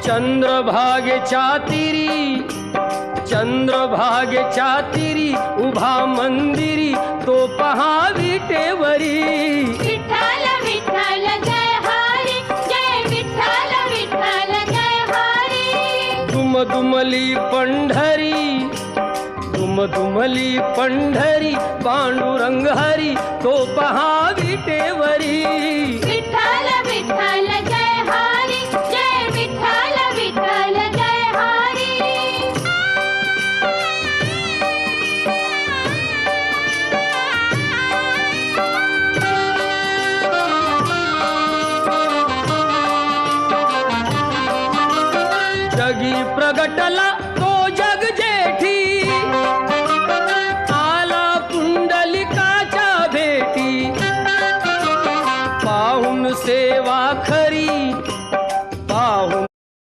चंद्रभागेच्या तिरी, चंद्रभागेच्या तिरी उभा मंदिरी तो पहा विटेवरी. विठ्ठल विठ्ठल जय हरी, जय विठ्ठल विठ्ठल जय हरी. दुमदुमली पंढरी, दुमदुमली पंढरी पांडुरंग हरी तो पहा विटेवरी. विठ्ठल विठ्ठल जय हरी, जय विठ्ठल विठ्ठल जय हरी. जगी प्रगटला